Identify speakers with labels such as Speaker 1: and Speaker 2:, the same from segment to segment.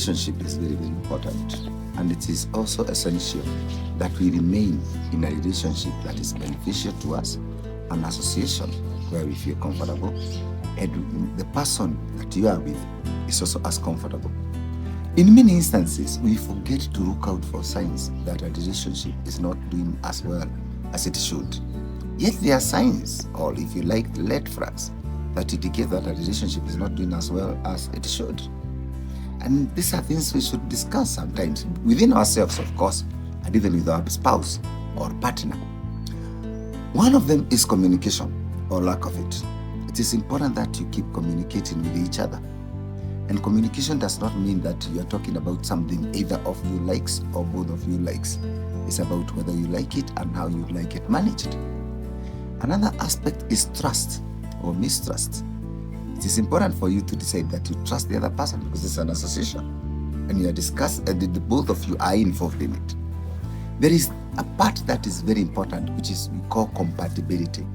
Speaker 1: relationship is very, very important, and it is also essential that we remain in a relationship that is beneficial to us, an association where we feel comfortable, and the person that you are with is also as comfortable. In many instances, we forget to look out for signs that a relationship is not doing as well as it should. Yet there are signs, or if you like, red flags, that indicate that a relationship is not doing as well as it should. And these are things we should discuss sometimes within ourselves, of course, and even with our spouse or partner. One of them is communication or lack of it. It is important that you keep communicating with each other. And communication does not mean that you are talking about something either of you likes or both of you likes. It's about whether you like it and how you like it managed. Another aspect is trust or mistrust. It is important for you to decide that you trust the other person because it's an association and you are discussing, and both of you are involved in it. There is a part that is very important, which is we call compatibility.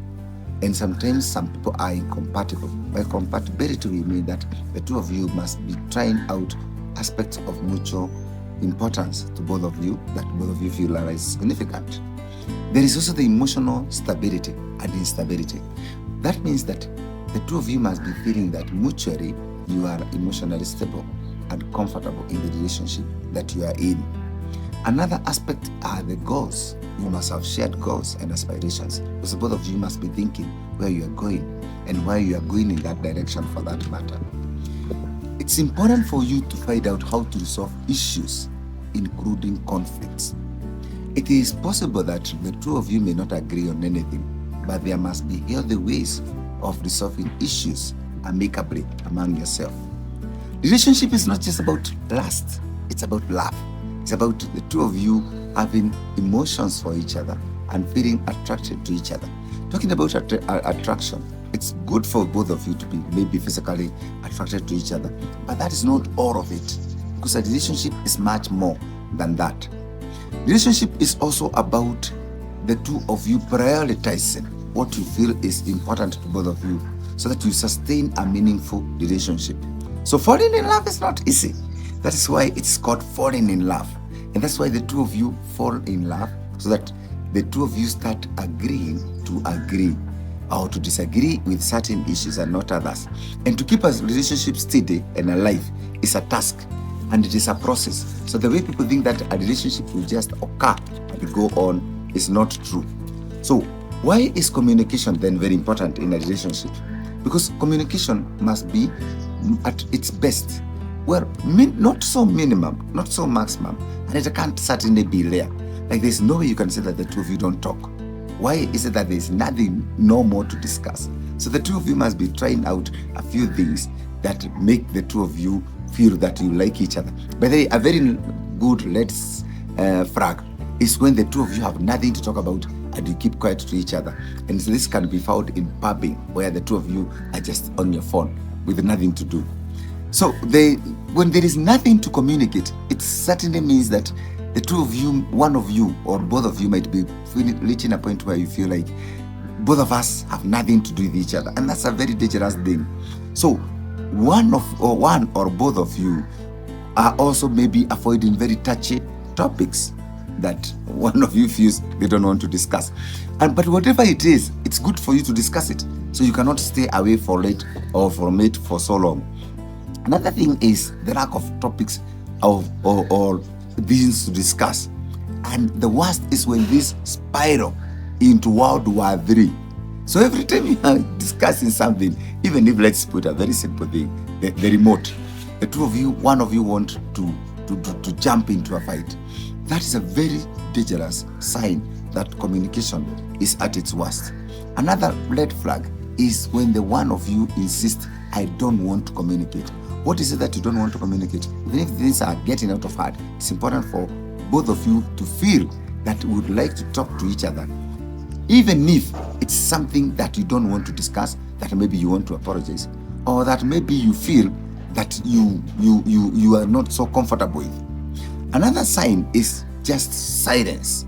Speaker 1: And sometimes some people are incompatible. By compatibility, we mean that the two of you must be trying out aspects of mutual importance to both of you, that both of you feel are significant. There is also the emotional stability and instability. That means that the two of you must be feeling that mutually you are emotionally stable and comfortable in the relationship that you are in. Another aspect are the goals. You must have shared goals and aspirations, because both of you must be thinking where you are going and why you are going in that direction for that matter. It's important for you to find out how to resolve issues, including conflicts. It is possible that the two of you may not agree on anything, but there must be healthy ways of resolving issues amicably among yourself. Relationship is not just about lust, it's about love. It's about the two of you having emotions for each other and feeling attracted to each other. Talking about attraction, it's good for both of you to be maybe physically attracted to each other, but that is not all of it, because a relationship is much more than that. Relationship is also about the two of you prioritizing what you feel is important to both of you so that you sustain a meaningful relationship. So falling in love is not easy. That is why it's called falling in love. And that's why the two of you fall in love, so that the two of you start agreeing to agree or to disagree with certain issues and not others. And to keep a relationship steady and alive is a task, and it is a process. So the way people think that a relationship will just occur and go on is not true. So why is communication then very important in a relationship? Because communication must be at its best. Well, not so minimum, not so maximum, and it can't certainly be rare. Like there's no way you can say that the two of you don't talk. Why is it that there's nothing, no more to discuss? So the two of you must be trying out a few things that make the two of you feel that you like each other. But a very good let's flag is when the two of you have nothing to talk about and you keep quiet to each other. And this can be found in pubbing, where the two of you are just on your phone with nothing to do. So when there is nothing to communicate, it certainly means that the two of you, one of you or both of you might be reaching a point where you feel like both of us have nothing to do with each other. And that's a very dangerous thing. So one or both of you are also maybe avoiding very touchy topics that one of you feels they don't want to discuss. But whatever it is, it's good for you to discuss it, so you cannot stay away from it for so long. Another thing is the lack of topics or things to discuss. And the worst is when this spiral into World War III. So every time you are discussing something, even if let's put a very simple thing, the remote, the two of you, one of you want to jump into a fight. That is a very dangerous sign that communication is at its worst. Another red flag is when the one of you insists, I don't want to communicate. What is it that you don't want to communicate? Even if things are getting out of hand, it's important for both of you to feel that you would like to talk to each other. Even if it's something that you don't want to discuss, that maybe you want to apologize, or that maybe you feel that you are not so comfortable with. Another sign is just silence.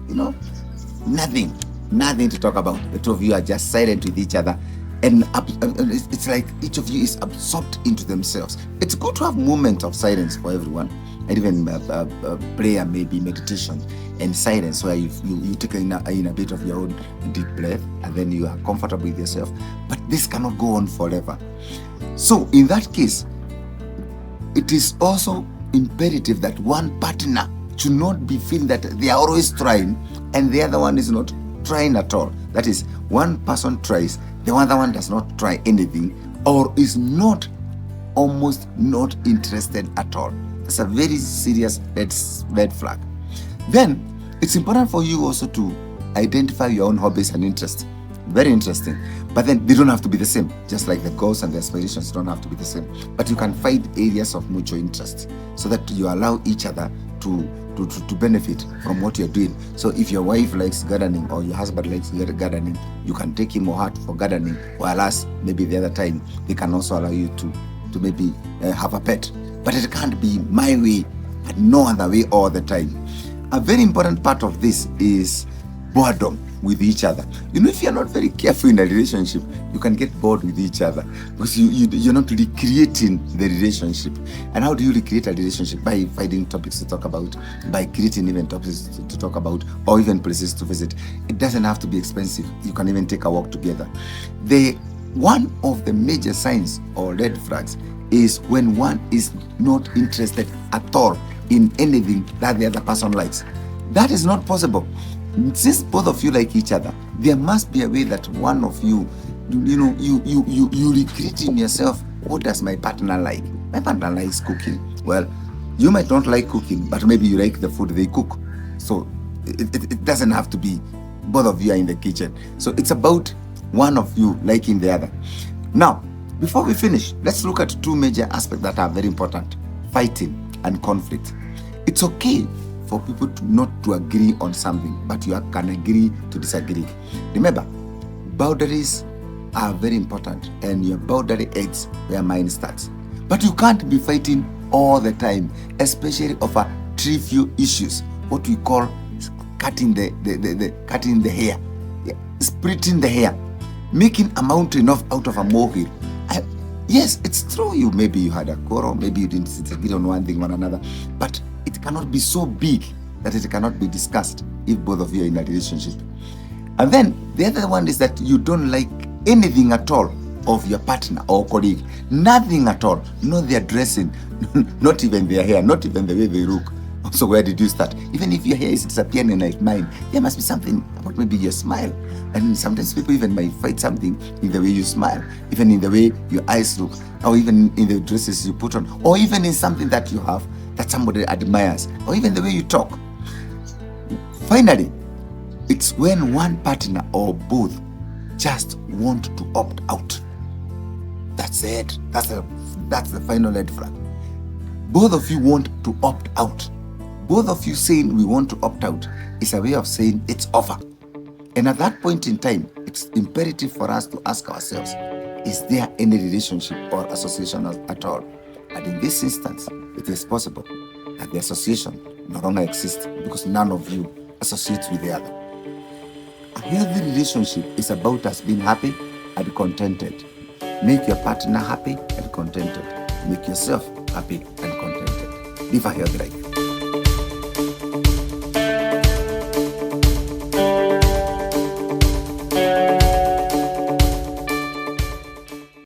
Speaker 1: Nothing to talk about. The two of you are just silent with each other, and it's like each of you is absorbed into themselves. It's good to have moments of silence for everyone, and even prayer, maybe meditation and silence, where you take in a bit of your own deep breath, and then you are comfortable with yourself. But this cannot go on forever. So in that case, it is also imperative that one partner should not be feeling that they are always trying and the other one is not trying at all. That is, one person tries, the other one does not try anything, or is not, almost not interested at all. That's a very serious red flag. Then it's important for you also to identify your own hobbies and interests. Very interesting. But then they don't have to be the same. Just like the goals and the aspirations don't have to be the same. But you can find areas of mutual interest so that you allow each other to benefit from what you're doing. So if your wife likes gardening or your husband likes gardening, you can take him or her for gardening, whereas maybe the other time they can also allow you to maybe have a pet. But it can't be my way and no other way all the time. A very important part of this is boredom with each other. If you're not very careful in a relationship, you can get bored with each other because you're not recreating the relationship. And how do you recreate a relationship? By finding topics to talk about, by creating even topics to talk about, or even places to visit. It doesn't have to be expensive. You can even take a walk together. One of the major signs or red flags is when one is not interested at all in anything that the other person likes. That is not possible. Since both of you like each other, there must be a way that one of you recreate in yourself, what does my partner like? My partner likes cooking. Well, you might not like cooking, but maybe you like the food they cook. So it doesn't have to be both of you are in the kitchen. So it's about one of you liking the other. Now, before we finish, let's look at two major aspects that are very important: fighting and conflict. It's okay for people not to agree on something, but you can agree to disagree. Remember, boundaries are very important, and your boundary ends where mine starts. But you can't be fighting all the time, especially over trivial issues, what we call cutting the hair, splitting the hair, making a mountain out of a molehill. Yes, it's true. Maybe you had a quarrel, maybe you didn't disagree on one thing or another, but it cannot be so big that it cannot be discussed if both of you are in a relationship. And then the other one is that you don't like anything at all of your partner or colleague. Nothing at all. Not their dressing, not even their hair, not even the way they look. So where did you start? Even if your hair is disappearing like mine, there must be something about maybe your smile. And sometimes people even might find something in the way you smile, even in the way your eyes look, or even in the dresses you put on, or even in something that you have that somebody admires, or even the way you talk. Finally, it's when one partner or both just want to opt out. That's it. That's the final red flag. Both of you want to opt out. Both of you saying we want to opt out is a way of saying it's over. And at that point in time, it's imperative for us to ask ourselves, is there any relationship or association at all? And in this instance, it is possible that the association no longer exists because none of you associates with the other. A healthy relationship is about us being happy and contented. Make your partner happy and contented. Make yourself happy and contented. Live a healthy life.